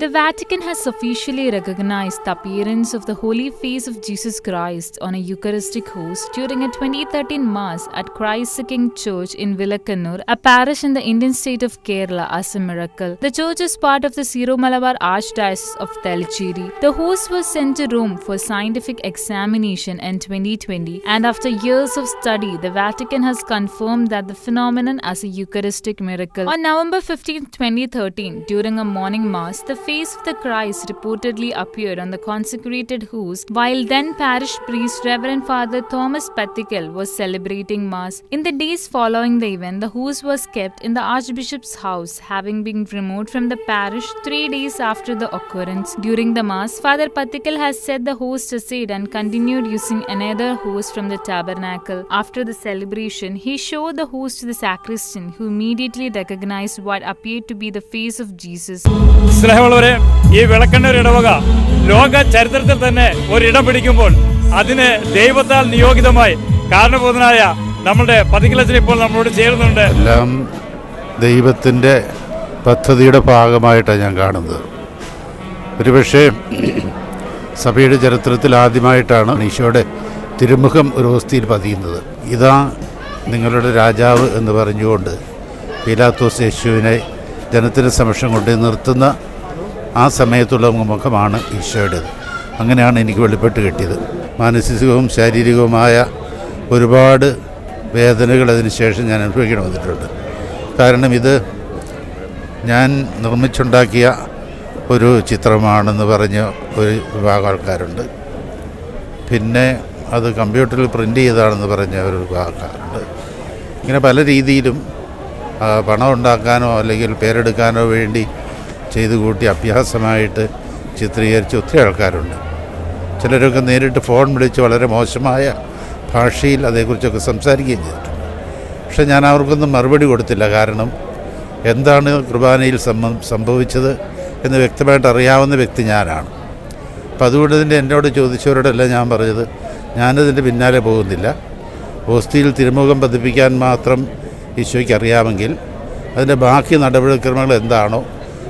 The Vatican has officially recognized the appearance of the Holy Face of Jesus Christ on a Eucharistic host during a 2013 Mass at Christ the King Church in Vilakannur, a parish in the Indian state of Kerala, as a miracle. The church is part of the Syro-Malabar Archdiocese of Talacheri. The host was sent to Rome for scientific examination in 2020, and after years of study, the Vatican has confirmed that the phenomenon as a Eucharistic miracle. On November 15, 2013, during a morning Mass, the face of the Christ reportedly appeared on the consecrated host while then parish priest Reverend Father Thomas Pathikel was celebrating Mass. In the days following the event, the host was kept in the Archbishop's house, having been removed from the parish 3 days after the occurrence. During the Mass, Father Pathikel has set the host aside and continued using another host from the tabernacle. After the celebration, he showed the host to the sacristan, who immediately recognized what appeared to be the face of Jesus. ഈ വിളക്കണ്ണൂർ ഇടവക ലോക ചരിത്രത്തിൽ തന്നെ ഒരിടം പിടിക്കുമ്പോൾ അതിന് ദൈവത്താൽ നിയോഗിതമായി കാരണബോധനായ നമ്മുടെ പതികിലച്ചൻ ഇപ്പോൾ നമ്മളോട് ചേരുന്നുണ്ട്. എല്ലാം ദൈവത്തിൻ്റെ പദ്ധതിയുടെ ഭാഗമായിട്ടാണ് ഞാൻ കാണുന്നത്. ഒരുപക്ഷെ സഭയുടെ ചരിത്രത്തിൽ ആദ്യമായിട്ടാണ് ഈശോയുടെ തിരുമുഖം ഒരു ഹോസ്തിയിൽ പതിയുന്നത്. ഇതാ നിങ്ങളുടെ രാജാവ് എന്ന് പറഞ്ഞുകൊണ്ട് പീലാത്തോസ് യേശുവിനെ ജനത്തിൻ്റെ സമക്ഷം കൊണ്ട് നിർത്തുന്ന ആ സമയത്തുള്ള മുഖമാണ് ഈശോയുടേത്. അങ്ങനെയാണ് എനിക്ക് വെളിപ്പെട്ട് കിട്ടിയത്. മാനസികവും ശാരീരികവുമായ ഒരുപാട് വേദനകൾ അതിന് ശേഷം ഞാൻ അനുഭവിക്കേണ്ടി വന്നിട്ടുണ്ട്. കാരണം ഇത് ഞാൻ നിർമ്മിച്ചുണ്ടാക്കിയ ഒരു ചിത്രമാണെന്ന് പറഞ്ഞ് ഒരു വിഭാഗം ആൾക്കാരുണ്ട്. പിന്നെ അത് കമ്പ്യൂട്ടറിൽ പ്രിൻ്റ് ചെയ്തതാണെന്ന് പറഞ്ഞ ഒരു വിഭാഗം ആൾക്കാരുണ്ട്. ഇങ്ങനെ പല രീതിയിലും പണം ഉണ്ടാക്കാനോ അല്ലെങ്കിൽ പേരെടുക്കാനോ വേണ്ടി ചെയ്തു കൂട്ടി അഭ്യാസമായിട്ട് ചിത്രീകരിച്ച് ഒത്തിരി ആൾക്കാരുണ്ട്. ചിലരൊക്കെ നേരിട്ട് ഫോൺ വിളിച്ച് വളരെ മോശമായ ഭാഷയിൽ അതേക്കുറിച്ചൊക്കെ സംസാരിക്കുകയും ചെയ്തിട്ടുണ്ട്. പക്ഷെ ഞാൻ അവർക്കൊന്നും മറുപടി കൊടുത്തില്ല. കാരണം എന്താണ് കുർബാനയിൽ സംഭവിച്ചത് എന്ന് വ്യക്തമായിട്ട് അറിയാവുന്ന വ്യക്തി ഞാനാണ്. അപ്പം അതുകൊണ്ട് തന്നെ എന്നോട് ചോദിച്ചവരോടെല്ലാം ഞാൻ പറഞ്ഞത്, ഞാനതിൻ്റെ പിന്നാലെ പോകുന്നില്ല. ഹോസ്തിയിൽ തിരുമുഖം പതിപ്പിക്കാൻ മാത്രം ഈശോയ്ക്ക് അറിയാമെങ്കിൽ അതിൻ്റെ ബാക്കി നടപടിക്രമങ്ങൾ എന്താണോ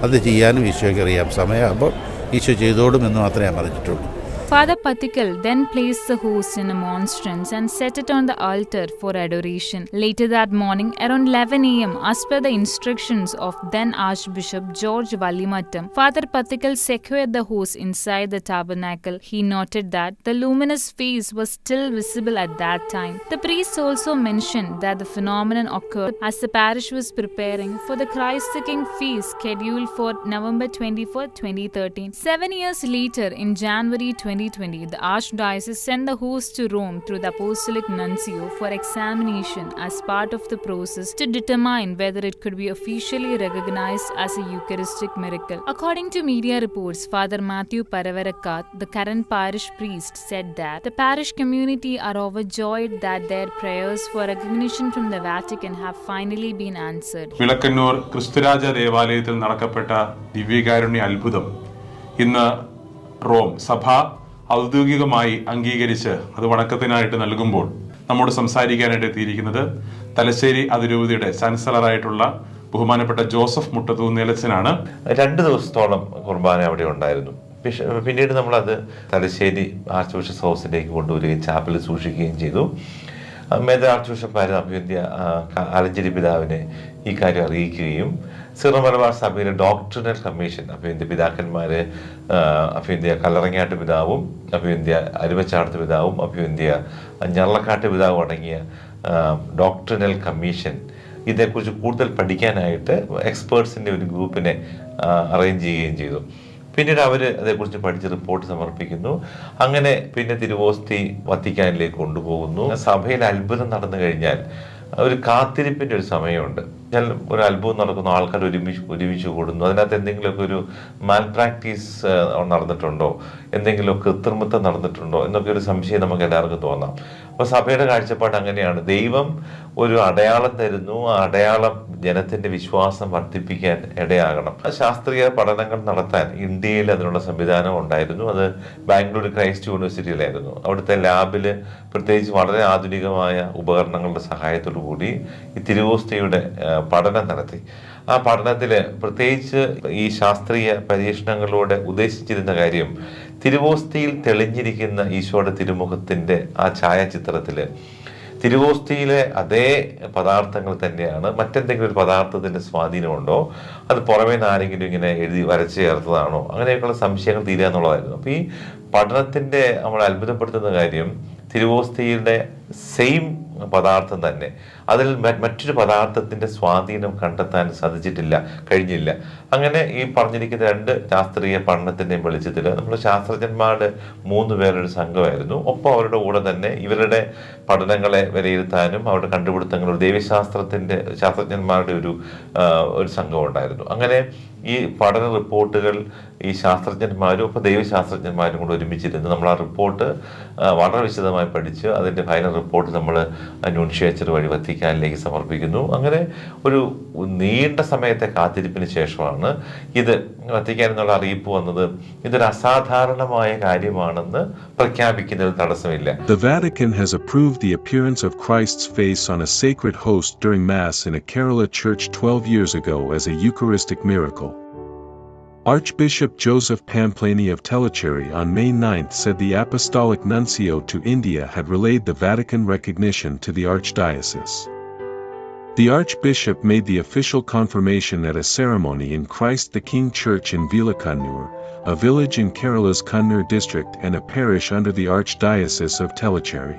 അത് ചെയ്യാനും ഈശോയ്ക്ക് അറിയാം. സമയമാകുമ്പോൾ ഈശോ ചെയ്തോടും എന്ന് മാത്രമേ ഞാൻ പറഞ്ഞിട്ടുള്ളൂ. Father Pathikel then placed the host in a monstrance and set it on the altar for adoration. Later that morning, around 11 a.m., as per the instructions of then Archbishop George Vallimattam, Father Pathikel secured the host inside the tabernacle. He noted that the luminous face was still visible at that time. The priest also mentioned that the phenomenon occurred as the parish was preparing for the Christ the King feast scheduled for November 24, 2013. 7 years later, in January 2020, the Archdiocese sent the host to Rome through the Apostolic Nuncio for examination as part of the process to determine whether it could be officially recognized as a Eucharistic miracle. According to media reports, Father Matthew Paravarakat, the current parish priest, said that the parish community are overjoyed that their prayers for recognition from the Vatican have finally been answered. Vilakkannur ക്രിസ്തുരാജ ദേവാലയത്തിൽ നടക്കപ്പെട്ട ദിവ്യകാരുണ്യ അത്ഭുതം ഇന്ന് Rome സഭ ഔദ്യോഗികമായി അംഗീകരിച്ച് അത് വണക്കത്തിനായിട്ട് നൽകുമ്പോൾ നമ്മോട് സംസാരിക്കാനായിട്ട് എത്തിയിരിക്കുന്നത് തലശ്ശേരി അതിരൂപതയുടെ ചാൻസലറായിട്ടുള്ള ബഹുമാനപ്പെട്ട ജോസഫ് മുട്ടത്തൂന്നേലച്ചനാണ്. 2 ദിവസത്തോളം കുർബാന അവിടെ ഉണ്ടായിരുന്നു. പിന്നീട് നമ്മളത് തലശ്ശേരി ആർച്ച് ബിഷപ്സ് ഹൗസിലേക്ക് കൊണ്ടുവരികയും ചാപ്പലിൽ സൂക്ഷിക്കുകയും ചെയ്തു. മേജർ ആർച്ച് ബിഷപ്പായിരുന്ന അഭിവന്ദ്യ ആലഞ്ചേരി പിതാവിനെ ഈ കാര്യം അറിയിക്കുകയും സിറോ മലബാർ സഭയിലെ ഡോക്ട്രിനൽ കമ്മീഷൻ അഭിവന്ദ്യ പിതാക്കന്മാര്, അഭിവന്ദ്യ കല്ലറങ്ങാട്ട് പിതാവും അഭിവന്ദ്യ അരുവച്ചാടത്ത് പിതാവും അഭിവന്ദ്യ ഞള്ളക്കാട്ട് പിതാവും അടങ്ങിയ ഡോക്ട്രിനൽ കമ്മീഷൻ ഇതേക്കുറിച്ച് കൂടുതൽ പഠിക്കാനായിട്ട് എക്സ്പേർട്സിൻ്റെ ഒരു ഗ്രൂപ്പിനെ അറേഞ്ച് ചെയ്യുകയും ചെയ്തു. പിന്നീട് അവർ അതേക്കുറിച്ച് പഠിച്ച് റിപ്പോർട്ട് സമർപ്പിക്കുന്നു. അങ്ങനെ പിന്നെ തിരുവോസ്തി വത്തിക്കാനിലേക്ക് കൊണ്ടുപോകുന്നു. സഭയിൽ അത്ഭുതം നടന്നു കഴിഞ്ഞാൽ ഒരു കാത്തിരിപ്പിൻ്റെ ഒരു സമയമുണ്ട്. ഞാൻ ഒരു അത്ഭുതം നടക്കുന്നു, ആൾക്കാർ ഒരുമിച്ച് കൂടുന്നു. അതിനകത്ത് എന്തെങ്കിലുമൊക്കെ ഒരു മാൽ പ്രാക്ടീസ് നടന്നിട്ടുണ്ടോ, എന്തെങ്കിലും കൃത്രിമത്വം നടന്നിട്ടുണ്ടോ എന്നൊക്കെ ഒരു സംശയം നമുക്ക് എല്ലാവർക്കും തോന്നാം. അപ്പോൾ സഭയുടെ കാഴ്ചപ്പാട് അങ്ങനെയാണ്. ദൈവം ഒരു അടയാളം തരുന്നു, ആ അടയാളം ജനത്തിന്റെ വിശ്വാസം വർദ്ധിപ്പിക്കാൻ ഇടയാകണം. ശാസ്ത്രീയ പഠനങ്ങൾ നടത്താൻ ഇന്ത്യയിൽ അതിനുള്ള സംവിധാനം ഉണ്ടായിരുന്നു. അത് ബാംഗ്ലൂർ ക്രൈസ്റ്റ് യൂണിവേഴ്സിറ്റിയിലായിരുന്നു. അവിടുത്തെ ലാബിൽ പ്രത്യേകിച്ച് വളരെ ആധുനികമായ ഉപകരണങ്ങളുടെ സഹായത്തോടു കൂടി ഈ തിരുവോസ്തിയുടെ പഠനം നടത്തി. ആ പഠനത്തിൽ പ്രത്യേകിച്ച് ഈ ശാസ്ത്രീയ പരീക്ഷണങ്ങളിലൂടെ ഉദ്ദേശിച്ചിരുന്ന കാര്യം, തിരുവോസ്തിയിൽ തെളിഞ്ഞിരിക്കുന്ന ഈശോയുടെ തിരുമുഖത്തിൻ്റെ ആ ഛായാചിത്രത്തിൽ തിരുവോസ്തിയിലെ അതേ പദാർത്ഥങ്ങൾ തന്നെയാണ്. മറ്റെന്തെങ്കിലും ഒരു പദാർത്ഥത്തിൻ്റെ സ്വാധീനമുണ്ടോ, അത് പുറമേ നിന്ന് ആരെങ്കിലും ഇങ്ങനെ എഴുതി വരച്ച് ചേർത്തതാണോ, അങ്ങനെയൊക്കെയുള്ള സംശയങ്ങൾ തീരുക എന്നുള്ളതായിരുന്നു. അപ്പോൾ ഈ പഠനത്തിൻ്റെ നമ്മൾ അത്ഭുതപ്പെടുത്തുന്ന കാര്യം, തിരുവോസ്തിയുടെ സെയിം പദാർത്ഥം തന്നെ അതിൽ മറ്റൊരു പദാർത്ഥത്തിൻ്റെ സ്വാധീനം കണ്ടെത്താൻ കഴിഞ്ഞില്ല. അങ്ങനെ ഈ പറഞ്ഞിരിക്കുന്ന 2 ശാസ്ത്രീയ പഠനത്തിൻ്റെയും വെളിച്ചത്തിൽ നമ്മൾ ശാസ്ത്രജ്ഞന്മാരുടെ 3 പേരുടെ സംഘമായിരുന്നു. ഒപ്പം അവരുടെ കൂടെ തന്നെ ഇവരുടെ പഠനങ്ങളെ വിലയിരുത്താനും അവരുടെ കണ്ടുപിടുത്തങ്ങൾ ശാസ്ത്രജ്ഞന്മാരുടെ ഒരു സംഘം ഉണ്ടായിരുന്നു. അങ്ങനെ ഈ പഠന റിപ്പോർട്ടുകൾ ഈ ശാസ്ത്രജ്ഞന്മാരും ഒപ്പം ദൈവശാസ്ത്രജ്ഞന്മാരും കൂടെ ഒരുമിച്ചിരുന്ന് നമ്മൾ ആ റിപ്പോർട്ട് വളരെ വിശദമായി പഠിച്ച് അതിൻ്റെ ഫൈനൽ റിപ്പോർട്ട് നമ്മൾ ന്യൂൻഷ്യേച്ചർ വഴി വത്തിക്കാനിലേക്ക് സമർപ്പിക്കുന്നു. അങ്ങനെ ഒരു നീണ്ട സമയത്തെ കാത്തിരിപ്പിന് ശേഷമാണ് ഇത് വത്തിക്കാൻ എന്നുള്ള അറിയിപ്പ് വന്നത്. ഇതൊരു അസാധാരണമായ കാര്യമാണെന്ന് പ്രഖ്യാപിക്കുന്നതിൽ തടസ്സമില്ല. The Vatican has approved the appearance of Christ's face on a sacred host during Mass in a Kerala church 12 years ago as a Eucharistic miracle. Archbishop Joseph Pamplani of Tellicherry on May 9 said the Apostolic Nuncio to India had relayed the Vatican recognition to the Archdiocese. The Archbishop made the official confirmation at a ceremony in Christ the King Church in Vilakannur, a village in Kerala's Kannur district and a parish under the Archdiocese of Tellicherry.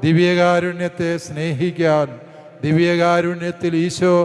ദിവ്യകാരുണ്യത്തെ സ്നേഹിക്കാൻ, ദിവ്യകാരുണ്യത്തിൽ ഈശോ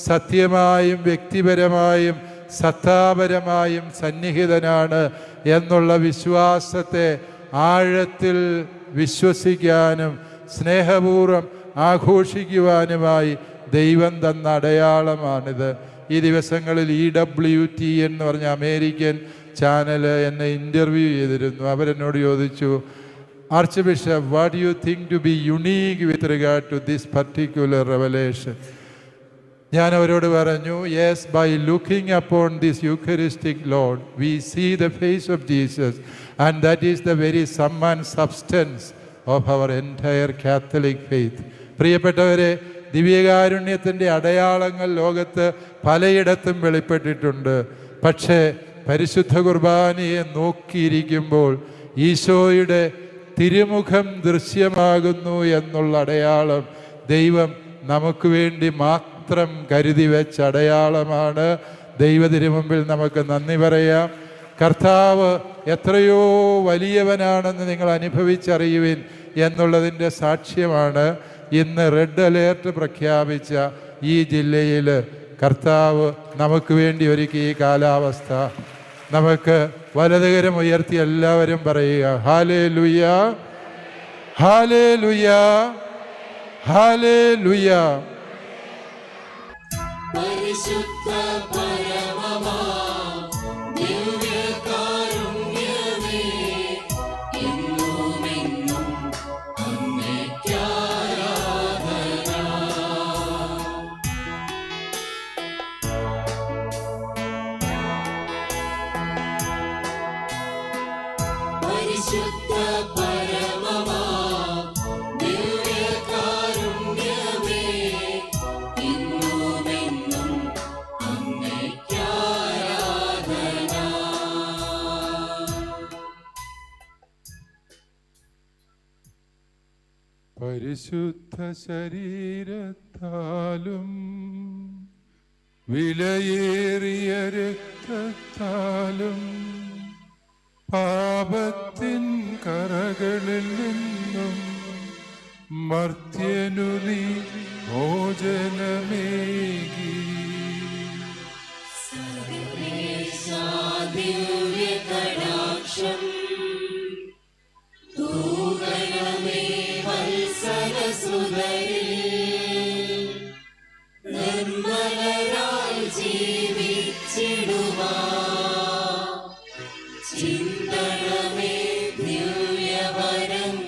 സത്യമായും വ്യക്തിപരമായും സത്താപരമായും സന്നിഹിതനാണ് എന്നുള്ള വിശ്വാസത്തെ ആഴത്തിൽ വിശ്വസിക്കാനും സ്നേഹപൂർവ്വം ആഘോഷിക്കുവാനുമായി ദൈവം തന്ന അടയാളമാണിത്. ഈ ദിവസങ്ങളിൽ EWT എന്ന് പറഞ്ഞ അമേരിക്കൻ ചാനൽ എന്നെ ഇൻ്റർവ്യൂ ചെയ്തിരുന്നു. അവരെന്നോട് ചോദിച്ചു, archbishop, what do you think to be unique with regard to this particular revelation? ഞാൻ അവരോട് പറഞ്ഞു, yes, by looking upon this Eucharistic Lord we see the face of Jesus and that is the very sum and substance of our entire Catholic faith. പ്രിയപ്പെട്ടവരെ, ദിവ്യകാരുണ്യത്തിൻ്റെ അടയാളങ്ങൾ ലോകത്ത് പലയിടത്തും വെളിപ്പെട്ടിട്ടുണ്ട്. പക്ഷേ പരിശുദ്ധ കുർബാനയെ നോക്കിയിരിക്കുമ്പോൾ ഈശോയുടെ തിരുമുഖം ദൃശ്യമാകുന്നു എന്നുള്ള അടയാളം ദൈവം നമുക്ക് വേണ്ടി മാത്രം കരുതി വെച്ച അടയാളമാണ്. ദൈവത്തിരുമുമ്പിൽ നമുക്ക് നന്ദി പറയാം. കർത്താവ് എത്രയോ വലിയവനാണെന്ന് നിങ്ങൾ അനുഭവിച്ചറിയുവിൻ എന്നുള്ളതിൻ്റെ സാക്ഷ്യമാണ് ഇന്ന് റെഡ് അലേർട്ട് പ്രഖ്യാപിച്ച ഈ ജില്ലയിൽ കർത്താവ് നമുക്ക് വേണ്ടി ഒരുക്കിയ ഈ കാലാവസ്ഥ. നമുക്ക് വലതുകരം ഉയർത്തി എല്ലാവരും പറയുക, ഹല്ലേലൂയ, ഹല്ലേലൂയ, ഹല്ലേലൂയ. പരിശുദ്ധ പരമമാ ദിവ്യകാരുണ്യമേ, എന്നുമെന്നും അങ്ങേയ്ക്കാരാധന. പരിശുദ്ധ പരമമാ ദിവ്യകാരുണ്യമേ, എന്നുമെന്നും അങ്ങേയ്ക്കാരാധന. പരിശുദ്ധ ശരീരത്താലും വിലയേറിയ രക്തത്താലും പാപത്തിൻ കറകളിൽ നിന്നും മർത്യനു നീ മോചനമേകി. ദിവ്യകടാക്ഷം തൂകണമേ വത്സലസുതരിൽ, നിർമ്മലരായി ജീവിച്ചിടുവാൻ ചിന്തണമേ ദിവ്യവരങ്ങൾ.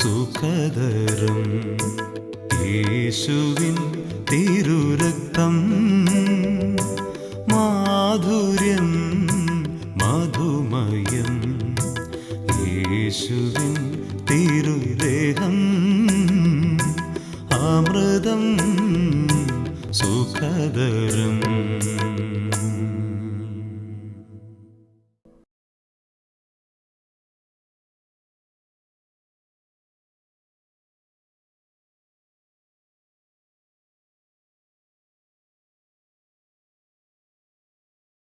സുഖദരം. യേശുവിൻ തിരുരക്തം മാധുര്യം മധുമയം. യേശുവിൻ തിരുദേഹം അമൃതം സുഖദരം.